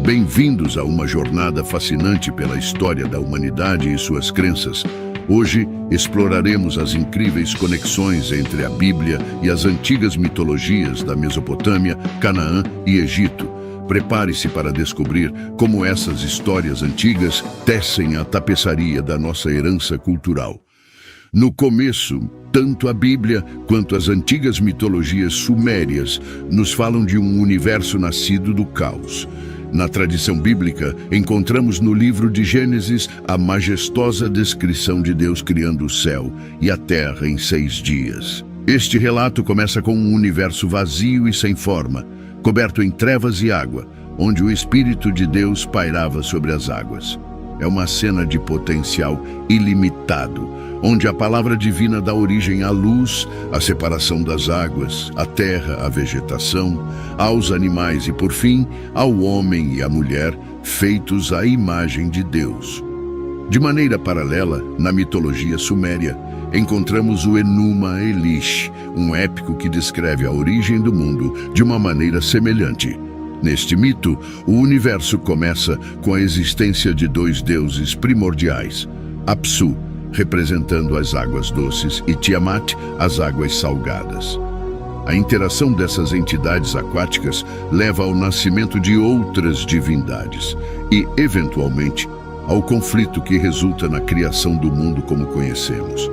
Bem-vindos a uma jornada fascinante pela história da humanidade e suas crenças. Hoje exploraremos as incríveis conexões entre a Bíblia e as antigas mitologias da Mesopotâmia, Canaã e Egito. Prepare-se para descobrir como essas histórias antigas tecem a tapeçaria da nossa herança cultural. No começo, tanto a Bíblia quanto as antigas mitologias sumérias nos falam de um universo nascido do caos. Na tradição bíblica, encontramos no livro de Gênesis a majestosa descrição de Deus criando o céu e a terra em 6 dias. Este relato começa com um universo vazio e sem forma, coberto em trevas e água, onde o Espírito de Deus pairava sobre as águas. É uma cena de potencial ilimitado, onde a palavra divina dá origem à luz, à separação das águas, à terra, à vegetação, aos animais e, por fim, ao homem e à mulher, feitos à imagem de Deus. De maneira paralela, na mitologia suméria, encontramos o Enuma Elish, um épico que descreve a origem do mundo de uma maneira semelhante. Neste mito, o universo começa com a existência de 2 deuses primordiais, Apsu, representando as águas doces, e Tiamat, as águas salgadas. A interação dessas entidades aquáticas leva ao nascimento de outras divindades e, eventualmente, ao conflito que resulta na criação do mundo como conhecemos.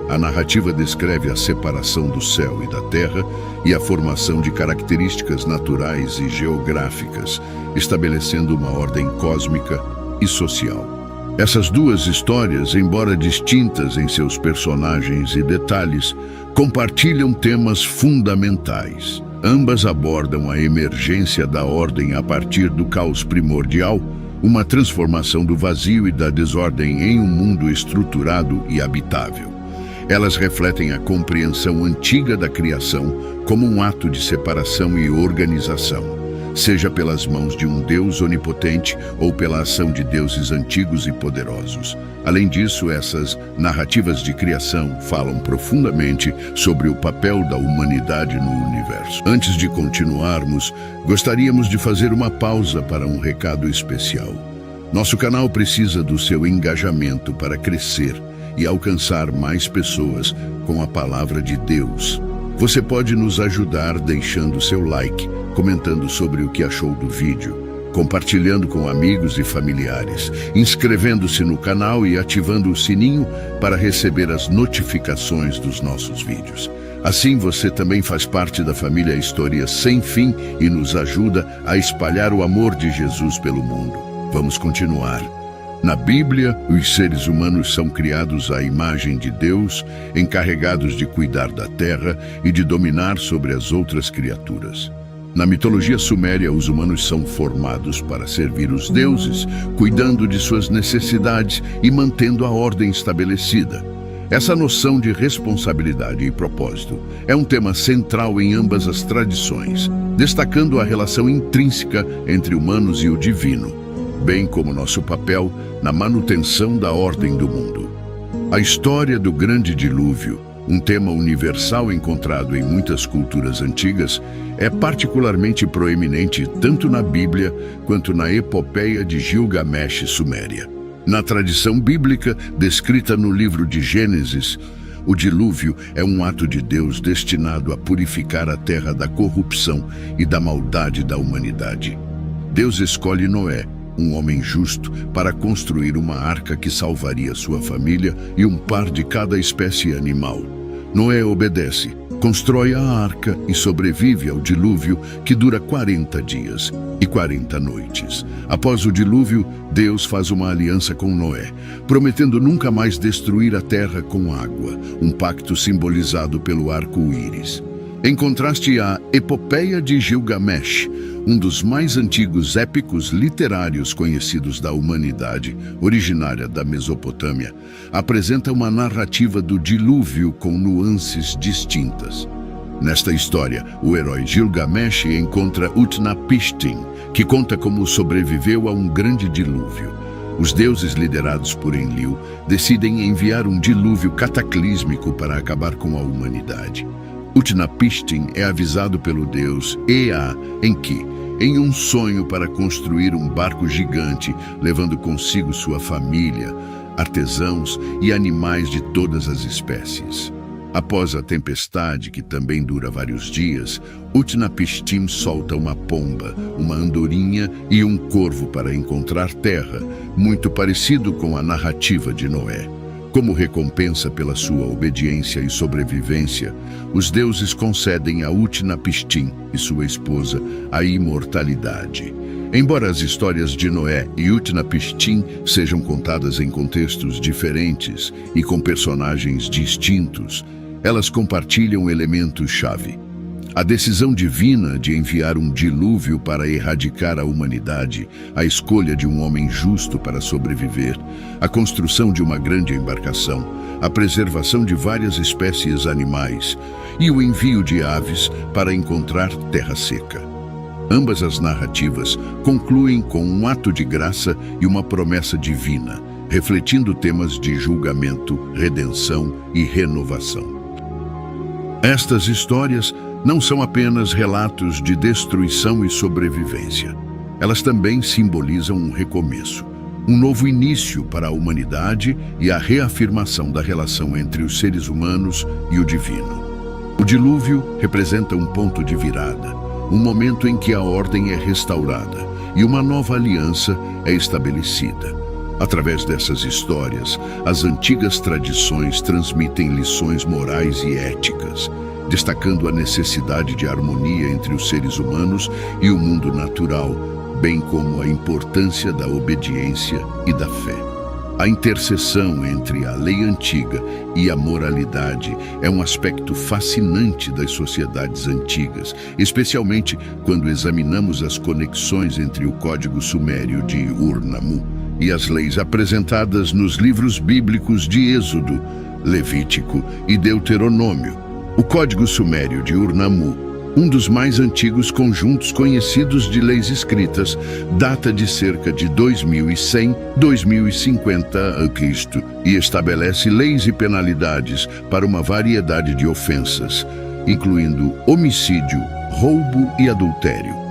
A narrativa descreve a separação do céu e da terra e a formação de características naturais e geográficas, estabelecendo uma ordem cósmica e social. Essas duas histórias, embora distintas em seus personagens e detalhes, compartilham temas fundamentais. Ambas abordam a emergência da ordem a partir do caos primordial, uma transformação do vazio e da desordem em um mundo estruturado e habitável. Elas refletem a compreensão antiga da criação como um ato de separação e organização, seja pelas mãos de um Deus onipotente ou pela ação de deuses antigos e poderosos. Além disso, essas narrativas de criação falam profundamente sobre o papel da humanidade no universo. Antes de continuarmos, gostaríamos de fazer uma pausa para um recado especial. Nosso canal precisa do seu engajamento para crescer e alcançar mais pessoas com a palavra de Deus. Você pode nos ajudar deixando seu like, comentando sobre o que achou do vídeo, compartilhando com amigos e familiares, inscrevendo-se no canal e ativando o sininho para receber as notificações dos nossos vídeos. Assim você também faz parte da família Histórias Sem Fim e nos ajuda a espalhar o amor de Jesus pelo mundo. Vamos continuar. Na Bíblia, os seres humanos são criados à imagem de Deus, encarregados de cuidar da terra e de dominar sobre as outras criaturas. Na mitologia suméria, os humanos são formados para servir os deuses, cuidando de suas necessidades e mantendo a ordem estabelecida. Essa noção de responsabilidade e propósito é um tema central em ambas as tradições, destacando a relação intrínseca entre humanos e o divino, bem como nosso papel na manutenção da ordem do mundo. A história do Grande Dilúvio, um tema universal encontrado em muitas culturas antigas, é particularmente proeminente tanto na Bíblia quanto na epopeia de Gilgamesh suméria. Na tradição bíblica, descrita no livro de Gênesis, o dilúvio é um ato de Deus destinado a purificar a terra da corrupção e da maldade da humanidade. Deus escolhe Noé, um homem justo, para construir uma arca que salvaria sua família e um par de cada espécie animal. Noé obedece, constrói a arca e sobrevive ao dilúvio, que dura 40 dias e 40 noites. Após o dilúvio, Deus faz uma aliança com Noé, prometendo nunca mais destruir a terra com água, um pacto simbolizado pelo arco-íris. Em contraste à epopeia de Gilgamesh, um dos mais antigos épicos literários conhecidos da humanidade, originária da Mesopotâmia, apresenta uma narrativa do dilúvio com nuances distintas. Nesta história, o herói Gilgamesh encontra Utnapishtim, que conta como sobreviveu a um grande dilúvio. Os deuses, liderados por Enlil, decidem enviar um dilúvio cataclísmico para acabar com a humanidade. Utnapishtim é avisado pelo deus Ea em que, em um sonho para construir um barco gigante, levando consigo sua família, artesãos e animais de todas as espécies. Após a tempestade, que também dura vários dias, Utnapishtim solta uma pomba, uma andorinha e um corvo para encontrar terra, muito parecido com a narrativa de Noé. Como recompensa pela sua obediência e sobrevivência, os deuses concedem a Utnapishtim e sua esposa a imortalidade. Embora as histórias de Noé e Utnapishtim sejam contadas em contextos diferentes e com personagens distintos, elas compartilham elementos-chave. A decisão divina de enviar um dilúvio para erradicar a humanidade, a escolha de um homem justo para sobreviver, a construção de uma grande embarcação, a preservação de várias espécies animais e o envio de aves para encontrar terra seca. Ambas as narrativas concluem com um ato de graça e uma promessa divina, refletindo temas de julgamento, redenção e renovação. Estas histórias não são apenas relatos de destruição e sobrevivência. Elas também simbolizam um recomeço, um novo início para a humanidade e a reafirmação da relação entre os seres humanos e o divino. O dilúvio representa um ponto de virada, um momento em que a ordem é restaurada e uma nova aliança é estabelecida. Através dessas histórias, as antigas tradições transmitem lições morais e éticas, destacando a necessidade de harmonia entre os seres humanos e o mundo natural, bem como a importância da obediência e da fé. A interseção entre a lei antiga e a moralidade é um aspecto fascinante das sociedades antigas, especialmente quando examinamos as conexões entre o Código Sumério de Ur-Nammu e as leis apresentadas nos livros bíblicos de Êxodo, Levítico e Deuteronômio. O Código Sumério de Ur-Nammu, um dos mais antigos conjuntos conhecidos de leis escritas, data de cerca de 2100-2050 a.C. e estabelece leis e penalidades para uma variedade de ofensas, incluindo homicídio, roubo e adultério.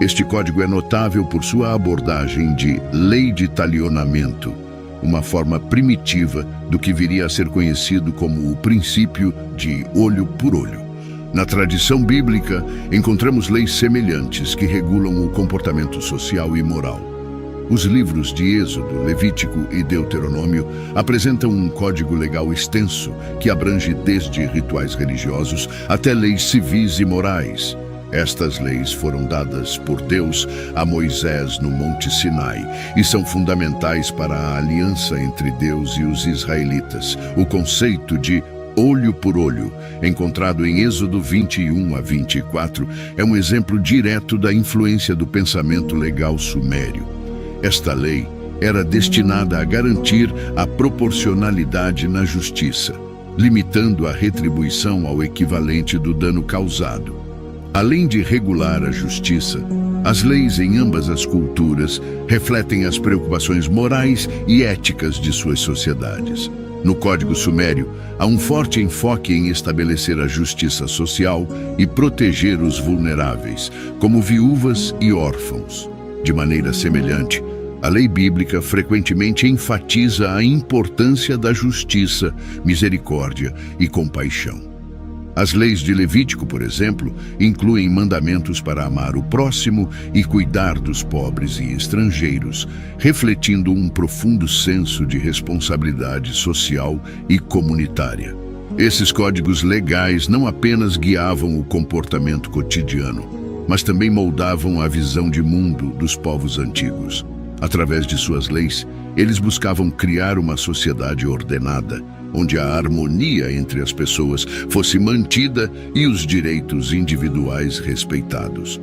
Este código é notável por sua abordagem de lei de talionamento, uma forma primitiva do que viria a ser conhecido como o princípio de olho por olho. Na tradição bíblica, encontramos leis semelhantes que regulam o comportamento social e moral. Os livros de Êxodo, Levítico e Deuteronômio apresentam um código legal extenso que abrange desde rituais religiosos até leis civis e morais. Estas leis foram dadas por Deus a Moisés no Monte Sinai e são fundamentais para a aliança entre Deus e os israelitas. O conceito de olho por olho, encontrado em Êxodo 21 a 24, é um exemplo direto da influência do pensamento legal sumério. Esta lei era destinada a garantir a proporcionalidade na justiça, limitando a retribuição ao equivalente do dano causado. Além de regular a justiça, as leis em ambas as culturas refletem as preocupações morais e éticas de suas sociedades. No Código Sumério, há um forte enfoque em estabelecer a justiça social e proteger os vulneráveis, como viúvas e órfãos. De maneira semelhante, a lei bíblica frequentemente enfatiza a importância da justiça, misericórdia e compaixão. As leis de Levítico, por exemplo, incluem mandamentos para amar o próximo e cuidar dos pobres e estrangeiros, refletindo um profundo senso de responsabilidade social e comunitária. Esses códigos legais não apenas guiavam o comportamento cotidiano, mas também moldavam a visão de mundo dos povos antigos. Através de suas leis, eles buscavam criar uma sociedade ordenada, onde a harmonia entre as pessoas fosse mantida e os direitos individuais respeitados.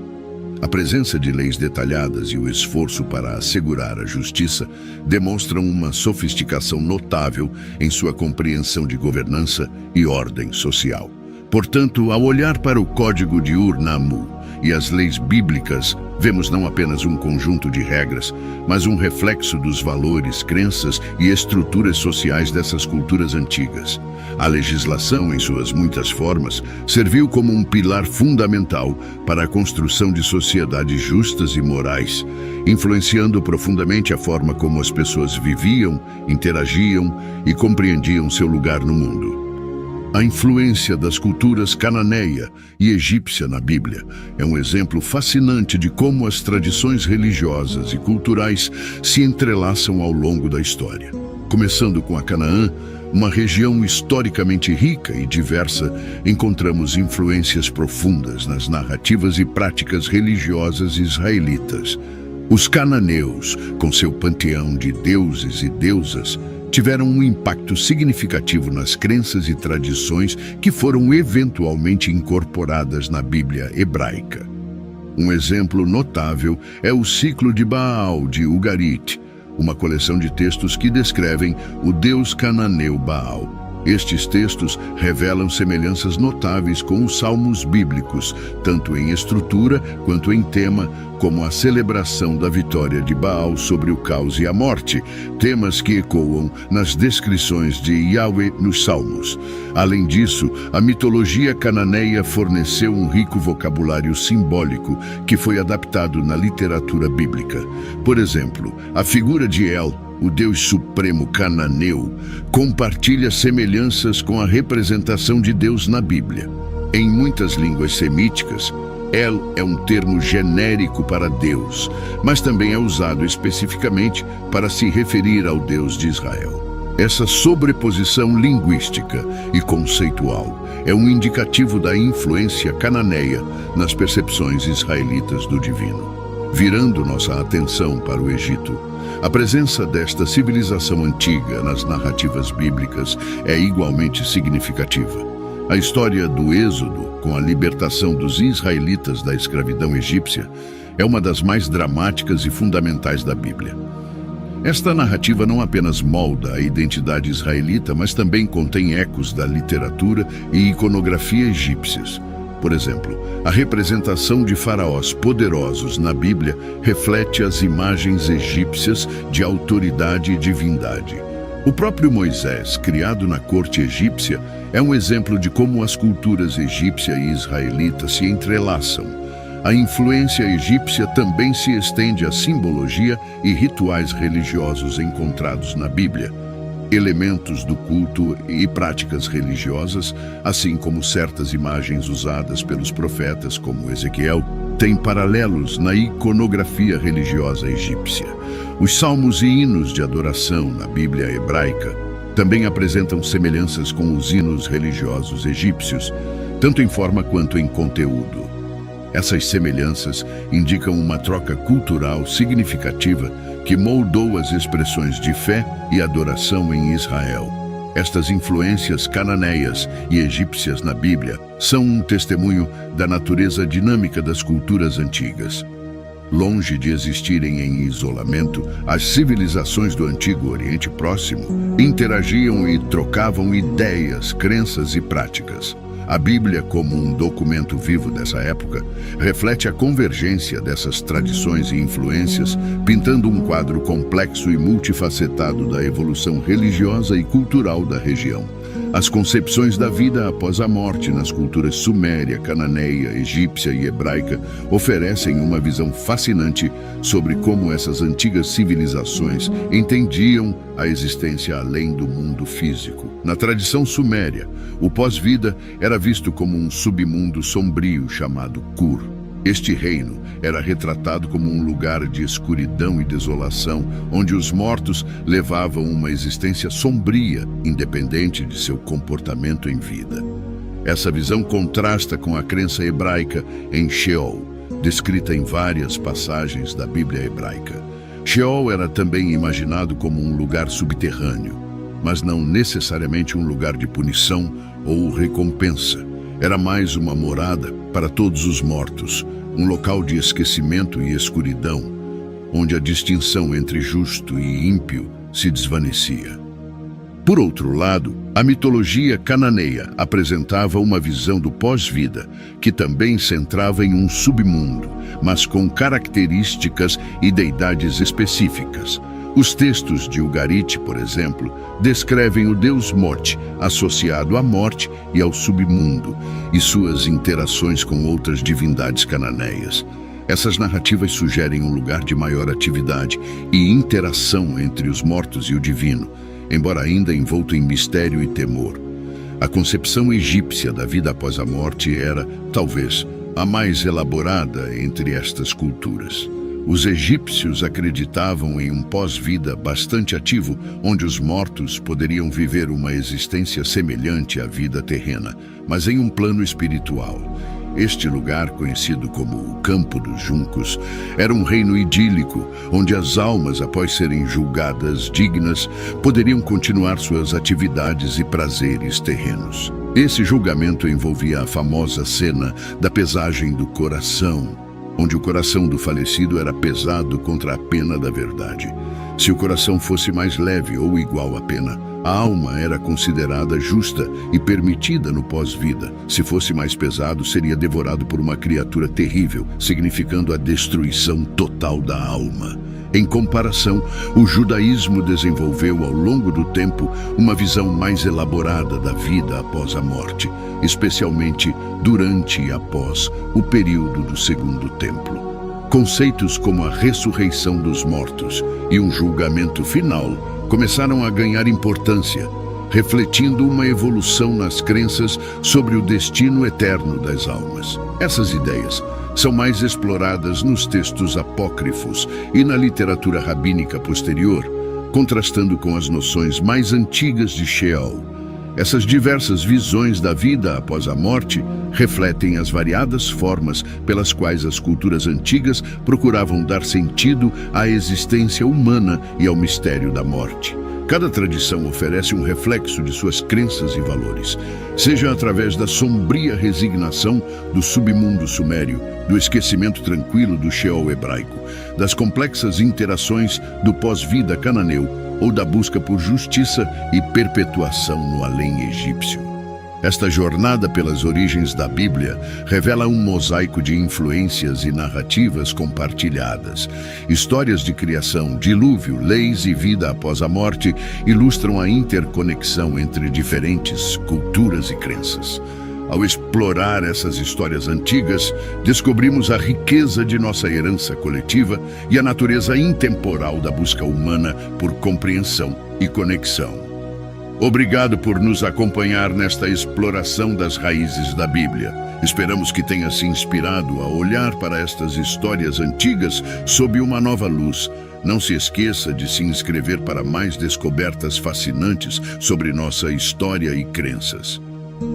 A presença de leis detalhadas e o esforço para assegurar a justiça demonstram uma sofisticação notável em sua compreensão de governança e ordem social. Portanto, ao olhar para o Código de Ur-Nammu e as leis bíblicas, vemos não apenas um conjunto de regras, mas um reflexo dos valores, crenças e estruturas sociais dessas culturas antigas. A legislação, em suas muitas formas, serviu como um pilar fundamental para a construção de sociedades justas e morais, influenciando profundamente a forma como as pessoas viviam, interagiam e compreendiam seu lugar no mundo. A influência das culturas cananeia e egípcia na Bíblia é um exemplo fascinante de como as tradições religiosas e culturais se entrelaçam ao longo da história. Começando com a Canaã, uma região historicamente rica e diversa, encontramos influências profundas nas narrativas e práticas religiosas israelitas. Os cananeus, com seu panteão de deuses e deusas, tiveram um impacto significativo nas crenças e tradições que foram eventualmente incorporadas na Bíblia hebraica. Um exemplo notável é o ciclo de Baal de Ugarit, uma coleção de textos que descrevem o deus cananeu Baal. Estes textos revelam semelhanças notáveis com os salmos bíblicos, tanto em estrutura quanto em tema, como a celebração da vitória de Baal sobre o caos e a morte, temas que ecoam nas descrições de Yahweh nos salmos. Além disso, a mitologia cananeia forneceu um rico vocabulário simbólico que foi adaptado na literatura bíblica. Por exemplo, a figura de El, o Deus Supremo cananeu, compartilha semelhanças com a representação de Deus na Bíblia. Em muitas línguas semíticas, El é um termo genérico para Deus, mas também é usado especificamente para se referir ao Deus de Israel. Essa sobreposição linguística e conceitual é um indicativo da influência cananeia nas percepções israelitas do divino. Virando nossa atenção para o Egito, a presença desta civilização antiga nas narrativas bíblicas é igualmente significativa. A história do Êxodo, com a libertação dos israelitas da escravidão egípcia, é uma das mais dramáticas e fundamentais da Bíblia. Esta narrativa não apenas molda a identidade israelita, mas também contém ecos da literatura e iconografia egípcias. Por exemplo, a representação de faraós poderosos na Bíblia reflete as imagens egípcias de autoridade e divindade. O próprio Moisés, criado na corte egípcia, é um exemplo de como as culturas egípcia e israelita se entrelaçam. A influência egípcia também se estende à simbologia e rituais religiosos encontrados na Bíblia. Elementos do culto e práticas religiosas, assim como certas imagens usadas pelos profetas como Ezequiel, têm paralelos na iconografia religiosa egípcia. Os salmos e hinos de adoração na Bíblia hebraica também apresentam semelhanças com os hinos religiosos egípcios, tanto em forma quanto em conteúdo. Essas semelhanças indicam uma troca cultural significativa que moldou as expressões de fé e adoração em Israel. Estas influências cananeias e egípcias na Bíblia são um testemunho da natureza dinâmica das culturas antigas. Longe de existirem em isolamento, as civilizações do Antigo Oriente Próximo interagiam e trocavam ideias, crenças e práticas. A Bíblia, como um documento vivo dessa época, reflete a convergência dessas tradições e influências, pintando um quadro complexo e multifacetado da evolução religiosa e cultural da região. As concepções da vida após a morte nas culturas suméria, cananeia, egípcia e hebraica oferecem uma visão fascinante sobre como essas antigas civilizações entendiam a existência além do mundo físico. Na tradição suméria, o pós-vida era visto como um submundo sombrio chamado Kur. Este reino era retratado como um lugar de escuridão e desolação, onde os mortos levavam uma existência sombria, independente de seu comportamento em vida. Essa visão contrasta com a crença hebraica em Sheol, descrita em várias passagens da Bíblia hebraica. Sheol era também imaginado como um lugar subterrâneo, mas não necessariamente um lugar de punição ou recompensa. Era mais uma morada para todos os mortos, um local de esquecimento e escuridão, onde a distinção entre justo e ímpio se desvanecia. Por outro lado, a mitologia cananeia apresentava uma visão do pós-vida, que também centrava em um submundo, mas com características e deidades específicas. Os textos de Ugarit, por exemplo, descrevem o deus Morte, associado à morte e ao submundo, e suas interações com outras divindades cananeias. Essas narrativas sugerem um lugar de maior atividade e interação entre os mortos e o divino, embora ainda envolto em mistério e temor. A concepção egípcia da vida após a morte era, talvez, a mais elaborada entre estas culturas. Os egípcios acreditavam em um pós-vida bastante ativo, onde os mortos poderiam viver uma existência semelhante à vida terrena, mas em um plano espiritual. Este lugar, conhecido como o Campo dos Juncos, era um reino idílico, onde as almas, após serem julgadas dignas, poderiam continuar suas atividades e prazeres terrenos. Esse julgamento envolvia a famosa cena da pesagem do coração, onde o coração do falecido era pesado contra a pena da verdade. Se o coração fosse mais leve ou igual à pena, a alma era considerada justa e permitida no pós-vida. Se fosse mais pesado, seria devorado por uma criatura terrível, significando a destruição total da alma. Em comparação, o judaísmo desenvolveu ao longo do tempo uma visão mais elaborada da vida após a morte, especialmente durante e após o período do Segundo Templo. Conceitos como a ressurreição dos mortos e um julgamento final começaram a ganhar importância, refletindo uma evolução nas crenças sobre o destino eterno das almas. Essas ideias são mais exploradas nos textos apócrifos e na literatura rabínica posterior, contrastando com as noções mais antigas de Sheol. Essas diversas visões da vida após a morte refletem as variadas formas pelas quais as culturas antigas procuravam dar sentido à existência humana e ao mistério da morte. Cada tradição oferece um reflexo de suas crenças e valores, seja através da sombria resignação do submundo sumério, do esquecimento tranquilo do Sheol hebraico, das complexas interações do pós-vida cananeu ou da busca por justiça e perpetuação no além egípcio. Esta jornada pelas origens da Bíblia revela um mosaico de influências e narrativas compartilhadas. Histórias de criação, dilúvio, leis e vida após a morte ilustram a interconexão entre diferentes culturas e crenças. Ao explorar essas histórias antigas, descobrimos a riqueza de nossa herança coletiva e a natureza intemporal da busca humana por compreensão e conexão. Obrigado por nos acompanhar nesta exploração das raízes da Bíblia. Esperamos que tenha se inspirado a olhar para estas histórias antigas sob uma nova luz. Não se esqueça de se inscrever para mais descobertas fascinantes sobre nossa história e crenças.